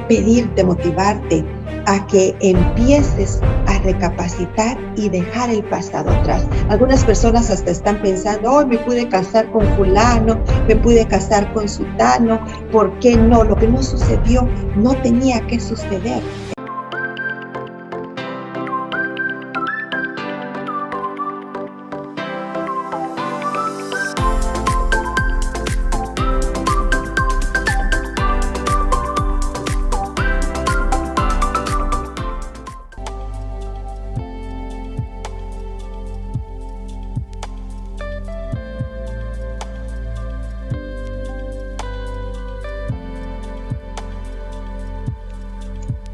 pedirte, motivarte a que empieces a recapacitar y dejar el pasado atrás. Algunas personas hasta están pensando, hoy me pude casar con fulano, me pude casar con sutano, ¿por qué no? Lo que no sucedió no tenía que suceder.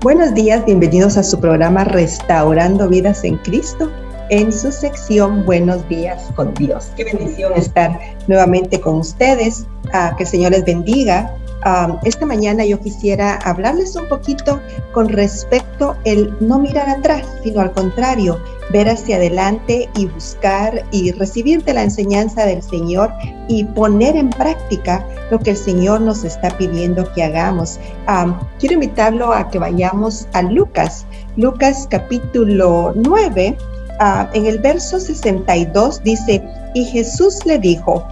Buenos días, bienvenidos a su programa Restaurando Vidas en Cristo, en su sección Buenos Días con Dios. Qué bendición estar nuevamente con ustedes, que el Señor les bendiga. Esta mañana yo quisiera hablarles un poquito con respecto el no mirar atrás, sino al contrario, ver hacia adelante y buscar y recibir de la enseñanza del Señor y poner en práctica lo que el Señor nos está pidiendo que hagamos. Quiero invitarlo a que vayamos a Lucas capítulo 9, en el verso 62 dice, y Jesús le dijo,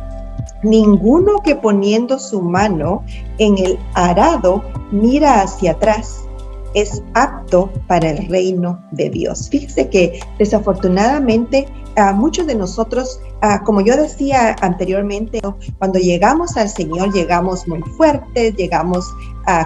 ninguno que poniendo su mano en el arado mira hacia atrás es apto para el reino de Dios. Fíjese que desafortunadamente muchos de nosotros, como yo decía anteriormente, cuando llegamos al Señor llegamos muy fuertes, llegamos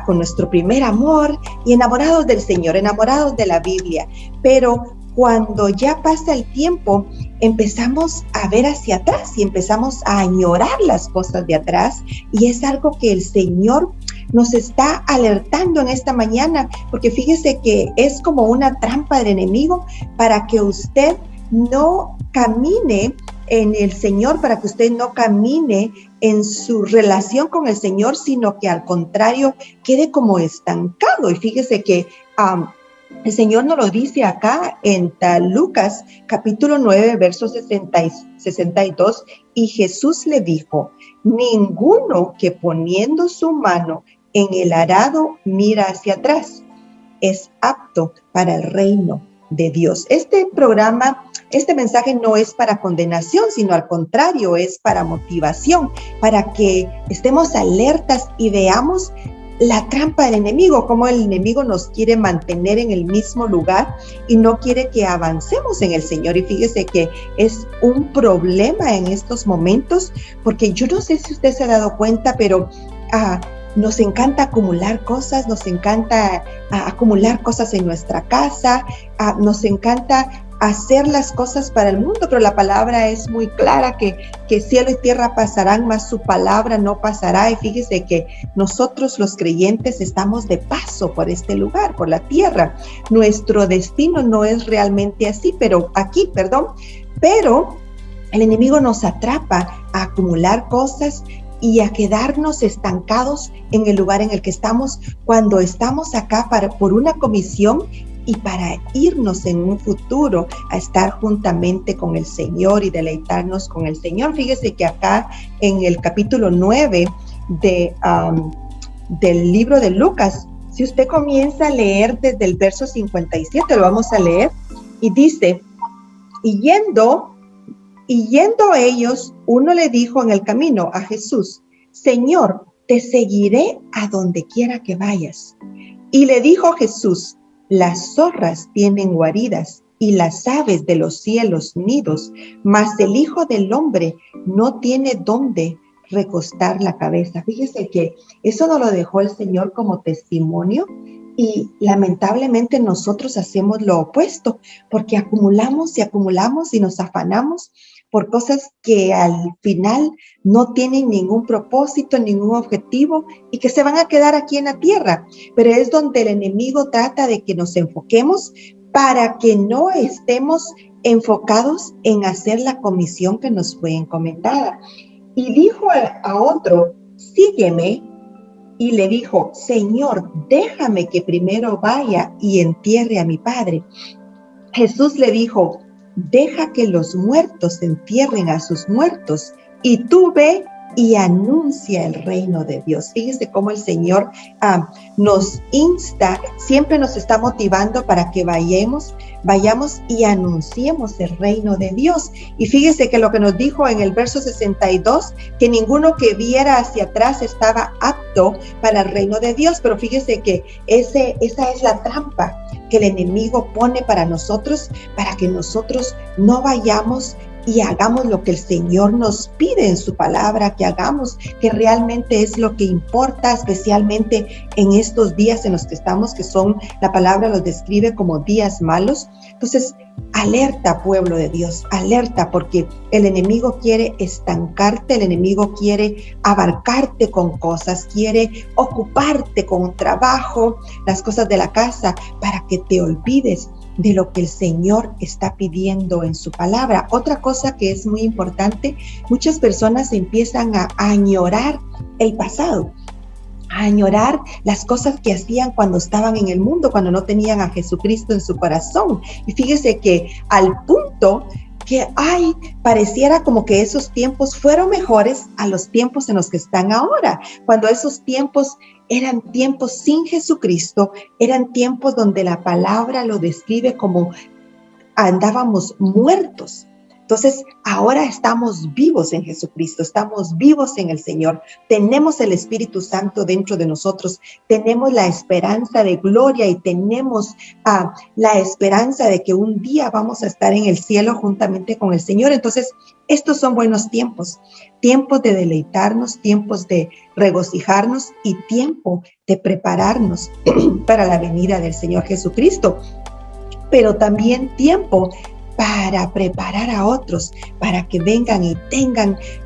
con nuestro primer amor y enamorados del Señor, enamorados de la Biblia, pero cuando ya pasa el tiempo, empezamos a ver hacia atrás y empezamos a añorar las cosas de atrás, y es algo que el Señor nos está alertando en esta mañana, porque fíjese que es como una trampa del enemigo para que usted no camine en el Señor, para que usted no camine en su relación con el Señor, sino que al contrario quede como estancado. Y fíjese que el Señor nos lo dice acá en Lucas capítulo 9, versos 62, y Jesús le dijo, ninguno que poniendo su mano en el arado mira hacia atrás es apto para el reino de Dios. Este mensaje no es para condenación, sino al contrario, es para motivación, para que estemos alertas y veamos la trampa del enemigo, cómo el enemigo nos quiere mantener en el mismo lugar y no quiere que avancemos en el Señor. Y fíjese que es un problema en estos momentos, porque yo no sé si usted se ha dado cuenta, pero nos encanta acumular cosas, nos encanta acumular cosas en nuestra casa, nos encanta hacer las cosas para el mundo, pero la palabra es muy clara que cielo y tierra pasarán, mas su palabra no pasará. Y fíjese que nosotros los creyentes estamos de paso por este lugar, por la tierra. Nuestro destino no es realmente así, pero el enemigo nos atrapa a acumular cosas y a quedarnos estancados en el lugar en el que estamos, cuando estamos acá por una comisión y para irnos en un futuro a estar juntamente con el Señor y deleitarnos con el Señor. Fíjese que acá en el capítulo 9 del libro de Lucas, si usted comienza a leer desde el verso 57, lo vamos a leer, y dice, y yendo ellos, uno le dijo en el camino a Jesús, Señor, te seguiré a donde quiera que vayas. Y le dijo Jesús, las zorras tienen guaridas y las aves de los cielos nidos, mas el Hijo del Hombre no tiene dónde recostar la cabeza. Fíjese que eso nos lo dejó el Señor como testimonio, y lamentablemente nosotros hacemos lo opuesto, porque acumulamos y nos afanamos por cosas que al final no tienen ningún propósito, ningún objetivo, y que se van a quedar aquí en la tierra. Pero es donde el enemigo trata de que nos enfoquemos para que no estemos enfocados en hacer la comisión que nos fue encomendada. Y dijo a otro, sígueme. Y le dijo, Señor, déjame que primero vaya y entierre a mi padre. Jesús le dijo, deja que los muertos entierren a sus muertos, y tú ve y anuncia el reino de Dios. Fíjese cómo el Señor nos insta, siempre nos está motivando para que vayamos y anunciemos el reino de Dios. Y fíjese que lo que nos dijo en el verso 62, que ninguno que viera hacia atrás estaba apto para el reino de Dios. Pero fíjese que esa es la trampa que el enemigo pone para nosotros, para que nosotros no vayamos y hagamos lo que el Señor nos pide en su palabra que hagamos, que realmente es lo que importa, especialmente en estos días en los que estamos, que son, la palabra los describe como días malos. Entonces, alerta, pueblo de Dios, alerta, porque el enemigo quiere estancarte, el enemigo quiere abarcarte con cosas, quiere ocuparte con trabajo, las cosas de la casa, para que te olvides de lo que el Señor está pidiendo en su palabra. Otra cosa que es muy importante, muchas personas empiezan a añorar el pasado, a añorar las cosas que hacían cuando estaban en el mundo, cuando no tenían a Jesucristo en su corazón. Y fíjese que al punto que pareciera como que esos tiempos fueron mejores a los tiempos en los que están ahora, cuando esos tiempos eran tiempos sin Jesucristo, eran tiempos donde la palabra lo describe como andábamos muertos. Entonces, ahora estamos vivos en Jesucristo, estamos vivos en el Señor, tenemos el Espíritu Santo dentro de nosotros, tenemos la esperanza de gloria y tenemos la esperanza de que un día vamos a estar en el cielo juntamente con el Señor. Entonces, estos son buenos tiempos, tiempos de deleitarnos, tiempos de regocijarnos y tiempo de prepararnos para la venida del Señor Jesucristo, pero también tiempo para preparar a otros, para que vengan y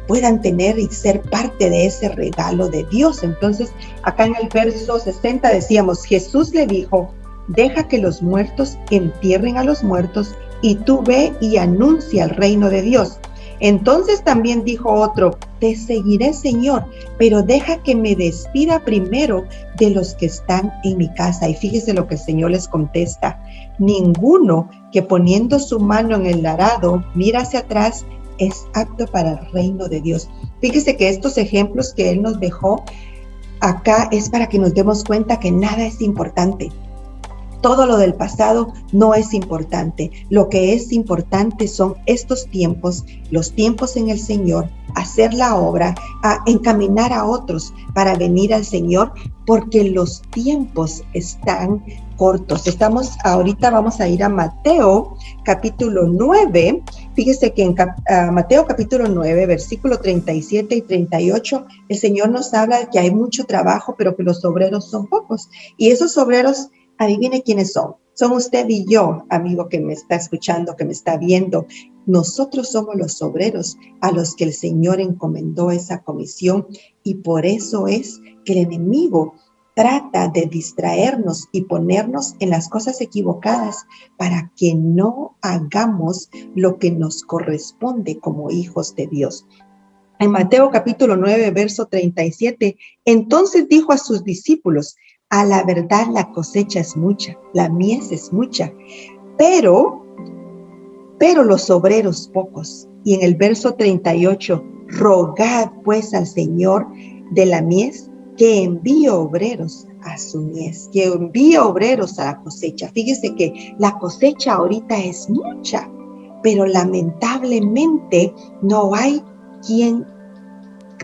puedan tener y ser parte de ese regalo de Dios. Entonces, acá en el verso 60 decíamos, Jesús le dijo, deja que los muertos entierren a los muertos y tú ve y anuncia el reino de Dios. Entonces también dijo otro, te seguiré, Señor, pero deja que me despida primero de los que están en mi casa. Y fíjese lo que el Señor les contesta, ninguno que poniendo su mano en el arado mira hacia atrás es apto para el reino de Dios. Fíjese que estos ejemplos que Él nos dejó acá es para que nos demos cuenta que nada es importante. Todo lo del pasado no es importante. Lo que es importante son estos tiempos, los tiempos en el Señor, hacer la obra, a encaminar a otros para venir al Señor, porque los tiempos están cortos. Ahorita vamos a ir a Mateo capítulo 9. Fíjese que en Mateo capítulo 9, versículo 37 y 38, el Señor nos habla de que hay mucho trabajo, pero que los obreros son pocos. Y esos obreros, adivine quiénes son. Son usted y yo, amigo que me está escuchando, que me está viendo. Nosotros somos los obreros a los que el Señor encomendó esa comisión, y por eso es que el enemigo trata de distraernos y ponernos en las cosas equivocadas para que no hagamos lo que nos corresponde como hijos de Dios. En Mateo capítulo 9, verso 37, entonces dijo a sus discípulos, a la verdad la cosecha es mucha, la mies es mucha, pero los obreros pocos. Y en el verso 38, rogad pues al Señor de la mies que envíe obreros a su mies, que envíe obreros a la cosecha. Fíjese que la cosecha ahorita es mucha, pero lamentablemente no hay quien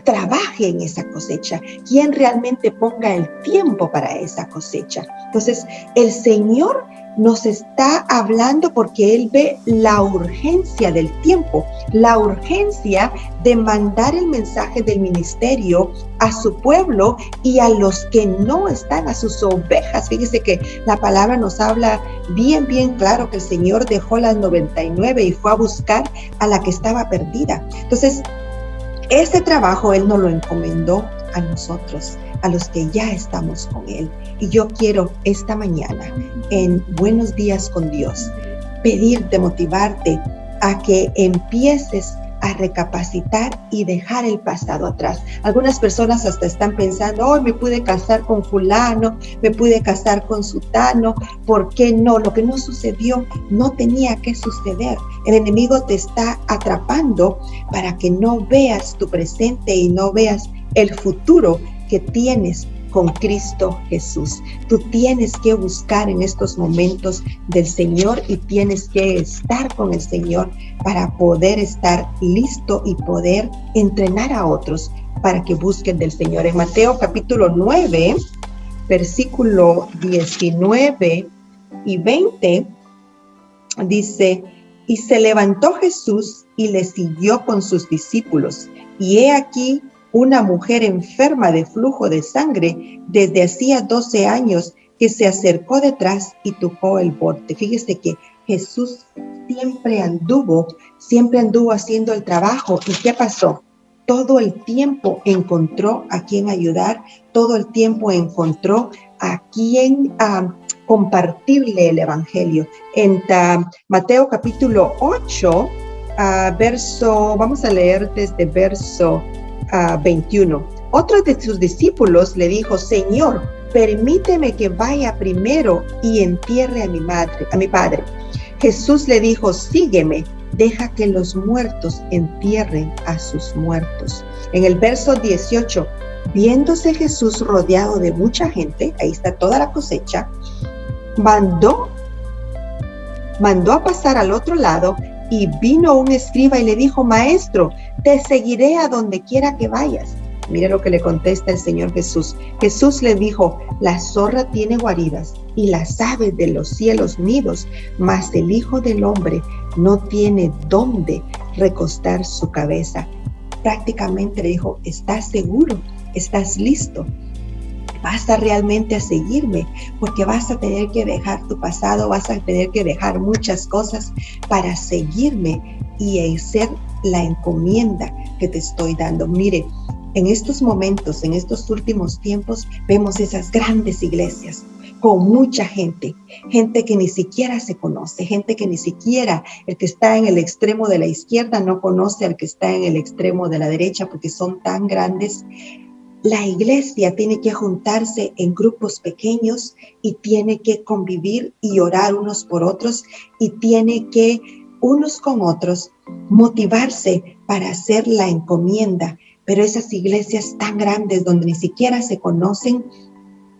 trabaje en esa cosecha, quien realmente ponga el tiempo para esa cosecha. Entonces, el Señor nos está hablando porque Él ve la urgencia del tiempo, la urgencia de mandar el mensaje del ministerio a su pueblo y a los que no están, a sus ovejas. Fíjese que la palabra nos habla bien claro que el Señor dejó las 99 y fue a buscar a la que estaba perdida. Entonces, ese trabajo Él nos lo encomendó a nosotros, a los que ya estamos con Él. Y yo quiero esta mañana, en Buenos Días con Dios, pedirte, motivarte a que empieces a recapacitar y dejar el pasado atrás. Algunas personas hasta están pensando, hoy me pude casar con fulano, me pude casar con sutano, ¿por qué no? Lo que no sucedió no tenía que suceder. El enemigo te está atrapando para que no veas tu presente y no veas el futuro que tienes con Cristo Jesús. Tú tienes que buscar en estos momentos del Señor y tienes que estar con el Señor para poder estar listo y poder entrenar a otros para que busquen del Señor. En Mateo capítulo 9, versículo 19 y 20, dice: y se levantó Jesús y le siguió con sus discípulos. Y he aquí una mujer enferma de flujo de sangre desde hacía 12 años que se acercó detrás y tocó el borde. Fíjese que Jesús siempre anduvo haciendo el trabajo. ¿Y qué pasó? Todo el tiempo encontró a quien ayudar, todo el tiempo encontró a quien compartirle el evangelio. En Mateo capítulo 8, vamos a leer desde verso 21. Otro de sus discípulos le dijo: Señor, permíteme que vaya primero y entierre a mi padre. Jesús le dijo: sígueme, deja que los muertos entierren a sus muertos. En el verso 18, viéndose Jesús rodeado de mucha gente, ahí está toda la cosecha, mandó a pasar al otro lado, y vino un escriba y le dijo: Maestro, te seguiré a donde quiera que vayas. Mire lo que le contesta el Señor Jesús. Jesús le dijo: la zorra tiene guaridas y las aves de los cielos nidos, mas el Hijo del Hombre no tiene dónde recostar su cabeza. Prácticamente le dijo: ¿estás seguro? ¿Estás listo? ¿Vas a realmente a seguirme? Porque vas a tener que dejar tu pasado, vas a tener que dejar muchas cosas para seguirme y hacer la encomienda que te estoy dando. Mire, en estos momentos, en estos últimos tiempos, vemos esas grandes iglesias con mucha gente que ni siquiera se conoce, gente que ni siquiera el que está en el extremo de la izquierda no conoce al que está en el extremo de la derecha, porque son tan grandes. La iglesia tiene que juntarse en grupos pequeños y tiene que convivir y orar unos por otros, y tiene que unos con otros motivarse para hacer la encomienda. Pero esas iglesias tan grandes donde ni siquiera se conocen,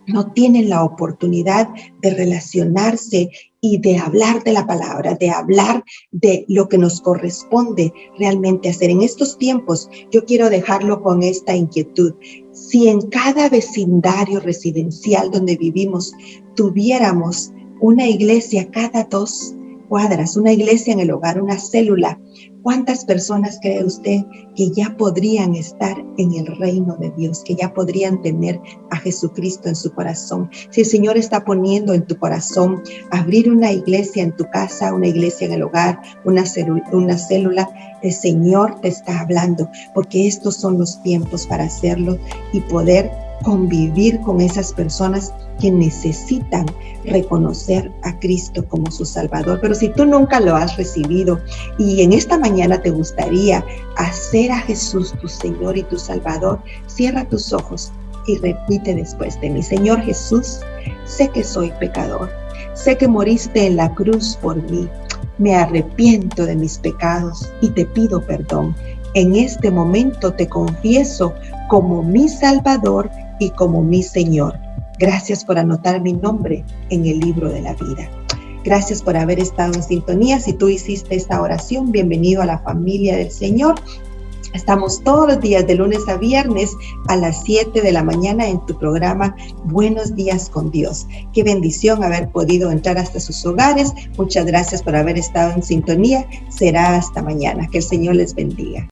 no tienen la oportunidad de relacionarse y de hablar de la palabra, de hablar de lo que nos corresponde realmente hacer. En estos tiempos, yo quiero dejarlo con esta inquietud. Si en cada vecindario residencial donde vivimos tuviéramos una iglesia cada 2 cuadras, una iglesia en el hogar, una célula, ¿cuántas personas cree usted que ya podrían estar en el reino de Dios, que ya podrían tener a Jesucristo en su corazón? Si el Señor está poniendo en tu corazón abrir una iglesia en tu casa, una iglesia en el hogar, una célula, el Señor te está hablando, porque estos son los tiempos para hacerlo y poder convivir con esas personas que necesitan reconocer a Cristo como su Salvador. Pero si tú nunca lo has recibido y en esta mañana te gustaría hacer a Jesús tu Señor y tu Salvador, cierra tus ojos y repite después de mí: Señor Jesús, sé que soy pecador, sé que moriste en la cruz por mí, me arrepiento de mis pecados y te pido perdón. En este momento te confieso como mi Salvador y como mi Señor. Gracias por anotar mi nombre en el libro de la vida. Gracias por haber estado en sintonía. Si tú hiciste esta oración, bienvenido a la familia del Señor. Estamos todos los días de lunes a viernes a las 7 de la mañana en tu programa Buenos Días con Dios. Qué bendición haber podido entrar hasta sus hogares. Muchas gracias por haber estado en sintonía. Será hasta mañana. Que el Señor les bendiga.